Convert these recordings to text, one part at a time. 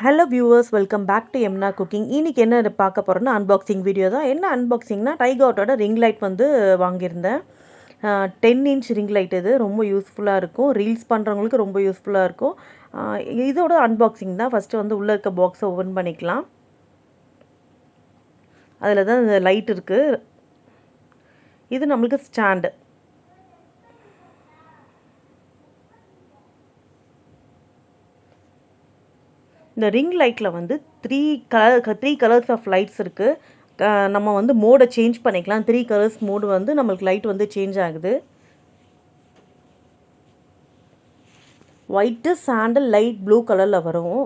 Hello viewers, welcome back to எம்னா cooking. இன்றைக்கி என்ன பார்க்க போகிறோன்னா அன்பாக்சிங் வீடியோ தான். என்ன அன்பாக்சிங்னா டைகோட்டோட ரிங் லைட் வந்து வாங்கியிருந்தேன். 10 இன்ச் ரிங் லைட். இது ரொம்ப யூஸ்ஃபுல்லாக இருக்கும், ரீல்ஸ் பண்ணுறவங்களுக்கு ரொம்ப யூஸ்ஃபுல்லாக இருக்கும். இதோட அன்பாக்சிங் தான். ஃபஸ்ட்டு வந்து உள்ளே இருக்க பாக்ஸை ஓப்பன் பண்ணிக்கலாம். அதில் தான் இந்த லைட் இருக்குது. இது நம்மளுக்கு ஸ்டாண்டு. இந்த ரிங் லைட்டில் வந்து த்ரீ கலர்ஸ் ஆஃப் லைட்ஸ் இருக்குது. நம்ம வந்து மோடை சேஞ்ச் பண்ணிக்கலாம். 3 கலர்ஸ் மோடு வந்து நம்மளுக்கு லைட் வந்து சேஞ்ச் ஆகுது. ஒயிட்டு, சாண்டல், லைட் ப்ளூ கலரில் வரும்.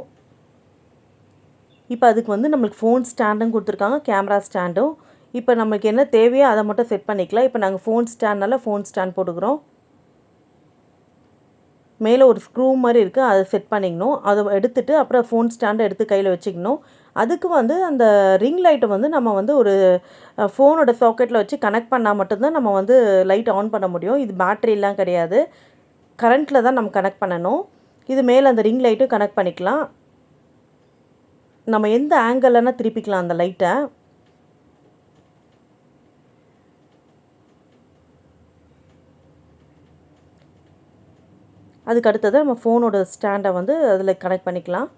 இப்போ அதுக்கு வந்து நம்மளுக்கு ஃபோன் ஸ்டாண்டும் கொடுத்துருக்காங்க, கேமரா ஸ்டாண்டும். இப்போ நம்மளுக்கு என்ன தேவையோ அதை மட்டும் செட் பண்ணிக்கலாம். இப்போ நாங்கள் ஃபோன் ஸ்டாண்ட் போட்டுக்கிறோம். மேலே ஒரு ஸ்க்ரூ மாதிரி இருக்குது, அதை செட் பண்ணிக்கணும். அதை எடுத்துகிட்டு அப்புறம் ஃபோன் ஸ்டாண்டை எடுத்து கையில் வச்சுக்கணும். அதுக்கு வந்து அந்த ரிங் லைட்டை வந்து நம்ம வந்து ஒரு ஃபோனோட சாக்கெட்டில் வச்சு கனெக்ட் பண்ணால் மட்டும்தான் நம்ம வந்து லைட் ஆன் பண்ண முடியும். இது பேட்ரிலாம் கிடையாது, கரண்ட்டில் தான் நம்ம கனெக்ட் பண்ணணும். இது மேலே அந்த ரிங் லைட்டும் கனெக்ட் பண்ணிக்கலாம். நம்ம எந்த ஆங்கிள்னா திருப்பிக்கலாம் அந்த லைட்டை. அதுக்கு அடுத்தது நம்ம ஃபோனோட ஸ்டாண்டை வந்து அதில் கனெக்ட் பண்ணிக்கலாம்.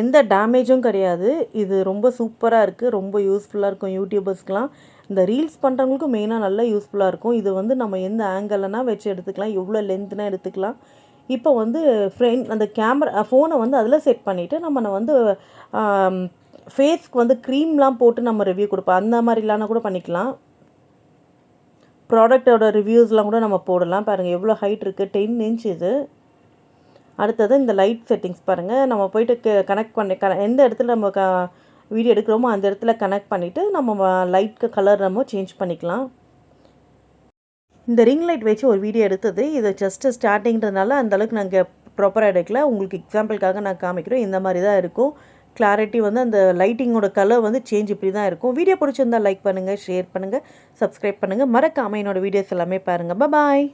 எந்த டேமேஜும் கிடையாது. இது ரொம்ப சூப்பராக இருக்குது, ரொம்ப யூஸ்ஃபுல்லாக இருக்கும் யூடியூபர்ஸ்க்கெலாம். இந்த ரீல்ஸ் பண்ணுறவங்களுக்கும் மெயினாக நல்லா யூஸ்ஃபுல்லாக இருக்கும். இது வந்து நம்ம எந்த ஆங்கிள்னா வச்சு எடுத்துக்கலாம், எவ்வளோ லென்த்னா எடுத்துக்கலாம். இப்போ வந்து அந்த ஃபோனை வந்து அதில் செட் பண்ணிவிட்டு நம்ம வந்து ஃபேஸ்க்கு வந்து க்ரீம்லாம் போட்டு நம்ம ரிவ்யூ கொடுப்போம். அந்த மாதிரிலாம் கூட பண்ணிக்கலாம். ப்ராடக்டோட ரிவ்யூஸ்லாம் கூட நம்ம போடலாம். பாருங்கள் எவ்வளோ ஹைட் இருக்குது, 10 இன்ச் இது. அடுத்தது இந்த லைட் செட்டிங்ஸ் பாருங்கள். நம்ம போய்ட்டு கனெக்ட் பண்ணி எந்த இடத்துல நம்ம வீடியோ எடுக்கிறோமோ அந்த இடத்துல கனெக்ட் பண்ணிவிட்டு நம்ம லைட்க்கு கலர் நம்ம சேஞ்ச் பண்ணிக்கலாம். இந்த ரிங் லைட் வச்சு ஒரு வீடியோ எடுத்தது. இது ஜஸ்ட்டு ஸ்டார்டிங்கிறதுனால அந்தளவுக்கு நாங்கள் ப்ராப்பராக எடுக்கல. உங்களுக்கு எக்ஸாம்பிளுக்காக நான் காமிக்கிறோம். இந்த மாதிரி தான் இருக்கும். கிளாரிட்டி வந்து அந்த லைட்டிங்கோட கலர் வந்து சேஞ்ச் இப்படி தான் இருக்கும். வீடியோ பிடிச்சிருந்தால் லைக் பண்ணுங்கள், ஷேர் பண்ணுங்கள், சப்ஸ்கிரைப் பண்ணுங்கள். மறக்காமல் என்னோடய வீடியோஸ் எல்லாமே பாருங்கள். பாய்.